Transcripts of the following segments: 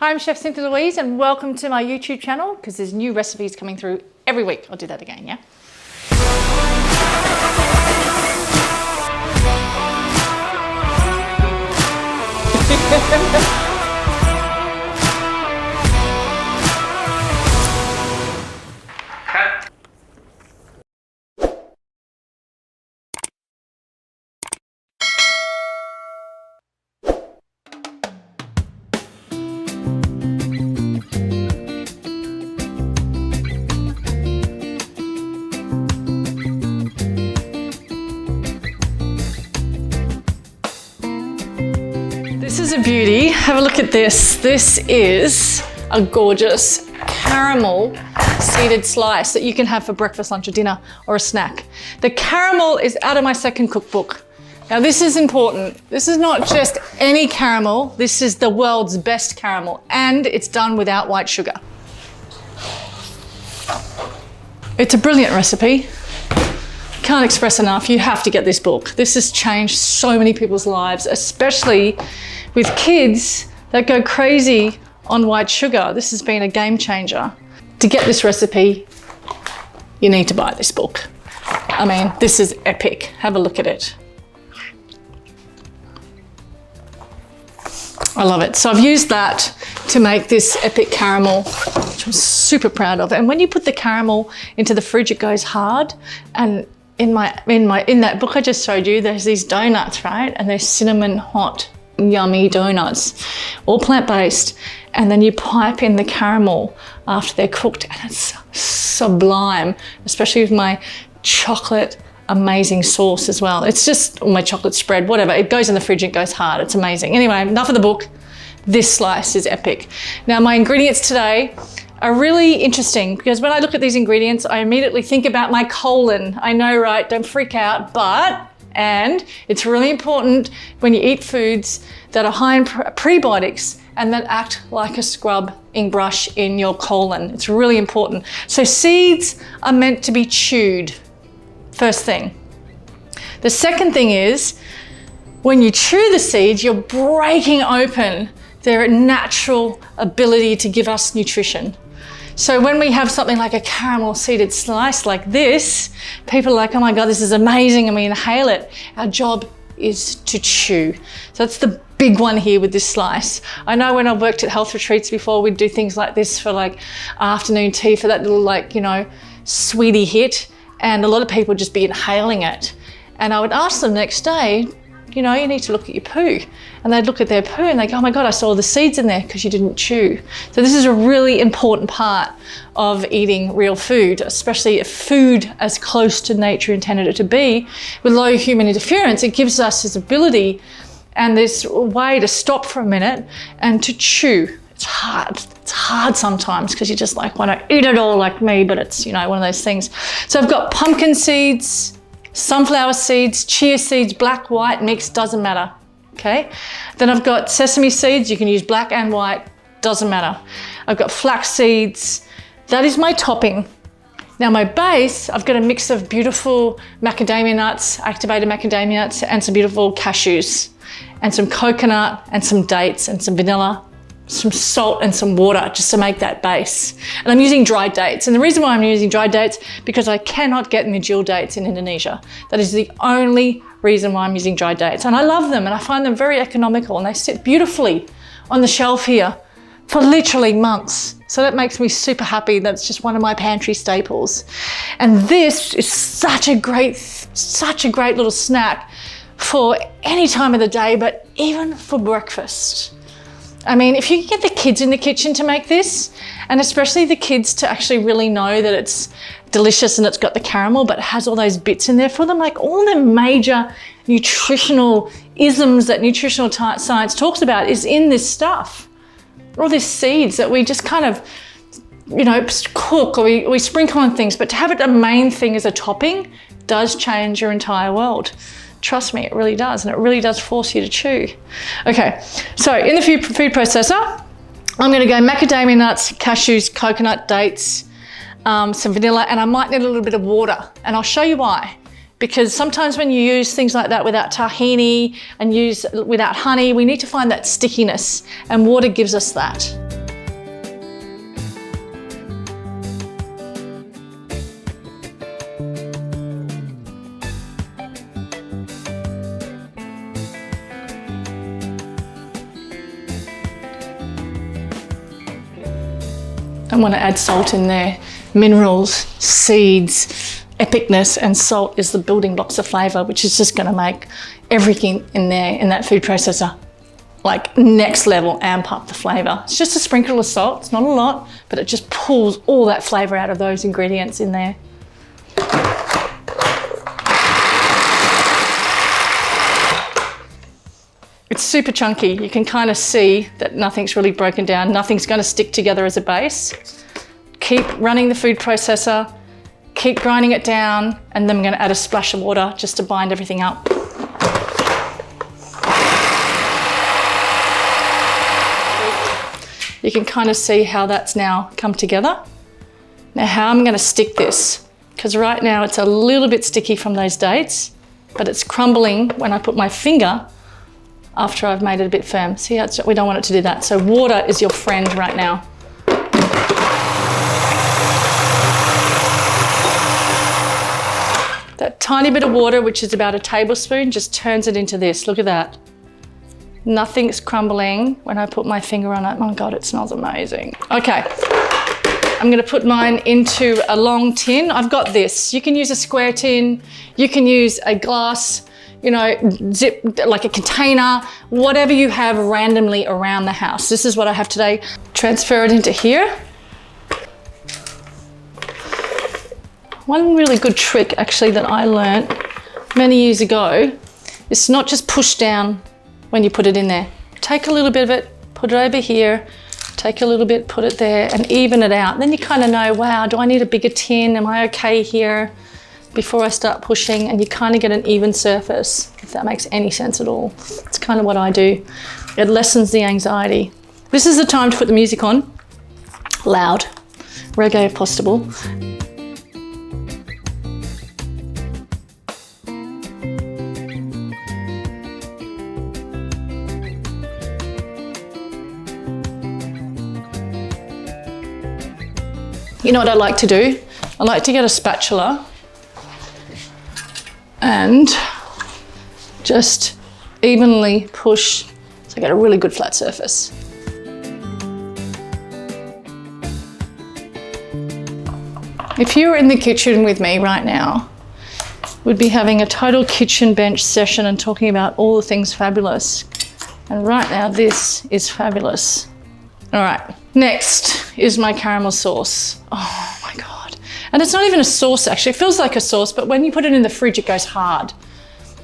Hi, I'm Chef Cynthia Louise and welcome to my YouTube channel because there's new recipes coming through every week. I'll do that again, yeah? This is a beauty. Have a look at this. This is a gorgeous caramel seeded slice that you can have for breakfast, lunch or dinner or a snack. The caramel is out of my second cookbook. Now this is important. This is not just any caramel. This is the world's best caramel and it's done without white sugar. It's a brilliant recipe. Can't express enough. You have to get this book. This has changed so many people's lives, especially with kids that go crazy on white sugar. This has been a game changer. To get this recipe, you need to buy this book. I mean, this is epic. Have a look at it. I love it. So I've used that to make this epic caramel, which I'm super proud of. And when you put the caramel into the fridge, it goes hard. And in that book I just showed you, there's these donuts, right? And they're cinnamon hot, yummy donuts, all plant-based. And then you pipe in the caramel after they're cooked and it's sublime, especially with my chocolate amazing sauce as well. It's just, or my chocolate spread, whatever. It goes in the fridge, it goes hard. It's amazing. Anyway, enough of the book. This slice is epic. Now my ingredients today are really interesting because when I look at these ingredients, I immediately think about my colon. I know, right? Don't freak out, and it's really important when you eat foods that are high in prebiotics and that act like a scrubbing brush in your colon. It's really important. So seeds are meant to be chewed, first thing. The second thing is, when you chew the seeds, you're breaking open their natural ability to give us nutrition. So when we have something like a caramel seeded slice like this, people are like, oh my God, this is amazing, and we inhale it. Our job is to chew. So that's the big one here with this slice. I know when I worked at health retreats before, we'd do things like this for like afternoon tea for that little like, you know, sweetie hit. And a lot of people would just be inhaling it. And I would ask them the next day, you know, you need to look at your poo. And they'd look at their poo and they go, oh my God, I saw the seeds in there because you didn't chew. So this is a really important part of eating real food, especially if food as close to nature intended it to be, with low human interference. It gives us this ability and this way to stop for a minute and to chew. It's hard. It's hard sometimes because you just like want to eat it all like me, but it's, you know, one of those things. So I've got pumpkin seeds, sunflower seeds, chia seeds, black, white, mixed, doesn't matter, okay? Then I've got sesame seeds, you can use black and white, doesn't matter. I've got flax seeds, that is my topping. Now my base, I've got a mix of beautiful macadamia nuts, activated macadamia nuts, and some beautiful cashews, and some coconut, and some dates, and some vanilla, some salt and some water just to make that base. And I'm using dried dates. And the reason why I'm using dried dates, because I cannot get Najil dates in Indonesia. That is the only reason why I'm using dried dates. And I love them and I find them very economical and they sit beautifully on the shelf here for literally months. So that makes me super happy. That's just one of my pantry staples. And this is such a great little snack for any time of the day, but even for breakfast. I mean, if you can get the kids in the kitchen to make this, and especially the kids to actually really know that it's delicious and it's got the caramel, but it has all those bits in there for them, like all the major nutritional isms that nutritional science talks about is in this stuff. All these seeds that we just kind of, you know, cook or we sprinkle on things, but to have it a main thing as a topping does change your entire world. Trust me, it really does, and it really does force you to chew. Okay, so in the food processor, I'm gonna go macadamia nuts, cashews, coconut, dates, some vanilla, and I might need a little bit of water, and I'll show you why. Because sometimes when you use things like that without tahini and without honey, we need to find that stickiness, and water gives us that. I want to add salt in there. Minerals, seeds, epicness, and salt is the building blocks of flavour, which is just going to make everything in there, in that food processor, like next level, amp up the flavour. It's just a sprinkle of salt, it's not a lot, but it just pulls all that flavour out of those ingredients in there. It's super chunky. You can kind of see that nothing's really broken down. Nothing's going to stick together as a base. Keep running the food processor, keep grinding it down, and then I'm going to add a splash of water just to bind everything up. You can kind of see how that's now come together. Now how I'm going to stick this, because right now it's a little bit sticky from those dates, but it's crumbling when I put my finger after I've made it a bit firm. See how we don't want it to do that. So water is your friend right now. That tiny bit of water, which is about a tablespoon, just turns it into this. Look at that. Nothing's crumbling when I put my finger on it. Oh God, it smells amazing. Okay, I'm gonna put mine into a long tin. I've got this. You can use a square tin, you can use a glass, you know, zip, like a container, whatever you have randomly around the house. This is what I have today. Transfer it into here. One really good trick actually that I learned many years ago is not just push down when you put it in there. Take a little bit of it, put it over here, take a little bit, put it there, and even it out. Then you kind of know, wow, do I need a bigger tin? Am I okay here? Before I start pushing, and you kind of get an even surface, if that makes any sense at all. It's kind of what I do. It lessens the anxiety. This is the time to put the music on. Loud. Reggae if possible. You know what I like to do? I like to get a spatula and just evenly push so I get a really good flat surface. If you were in the kitchen with me right now, we'd be having a total kitchen bench session and talking about all the things fabulous. And right now, this is fabulous. All right, next is my caramel sauce. Oh my God. And it's not even a sauce actually, it feels like a sauce, but when you put it in the fridge, it goes hard.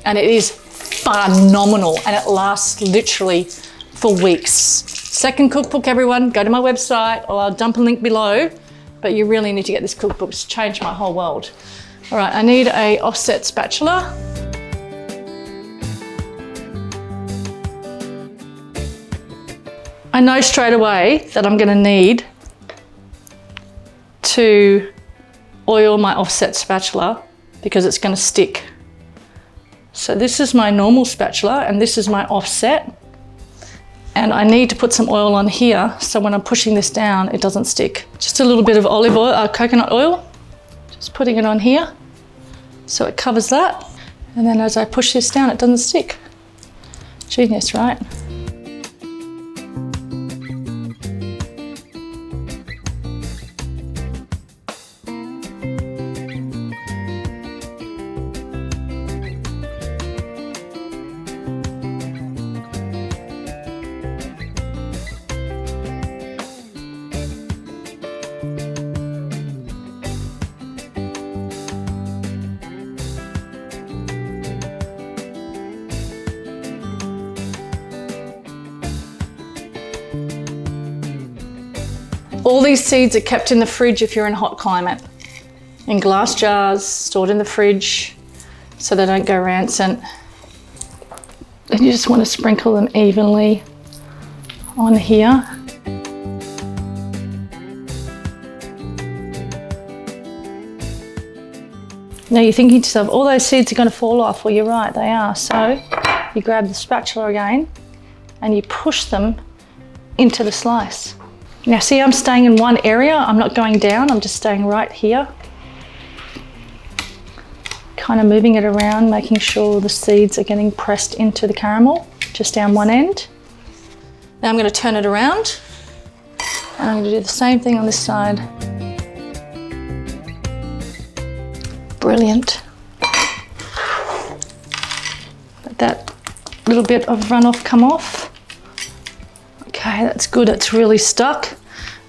And it is phenomenal, and it lasts literally for weeks. Second cookbook, everyone, go to my website, or I'll dump a link below, but you really need to get this cookbook. It's changed my whole world. All right, I need a offset spatula. I know straight away that I'm gonna need to oil my offset spatula because it's gonna stick. So this is my normal spatula and this is my offset. And I need to put some oil on here so when I'm pushing this down, it doesn't stick. Just a little bit of olive oil, coconut oil, just putting it on here so it covers that. And then as I push this down, it doesn't stick. Genius, right? All these seeds are kept in the fridge if you're in a hot climate, in glass jars, stored in the fridge so they don't go rancid. Then you just want to sprinkle them evenly on here. Now you're thinking to yourself, all those seeds are going to fall off. Well, you're right, they are. So you grab the spatula again and you push them into the slice. Now see, I'm staying in one area. I'm not going down, I'm just staying right here. Kind of moving it around, making sure the seeds are getting pressed into the caramel, just down one end. Now I'm going to turn it around. And I'm gonna do the same thing on this side. Brilliant. Let that little bit of runoff come off. Okay, that's good, it's really stuck.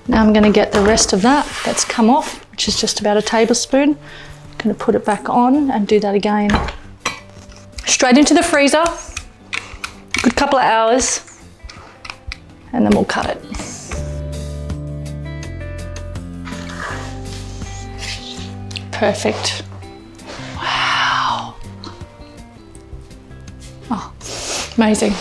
Now I'm gonna get the rest of that that's come off, which is just about a tablespoon. I'm gonna put it back on and do that again. Straight into the freezer, good couple of hours, and then we'll cut it. Perfect. Wow. Oh, amazing.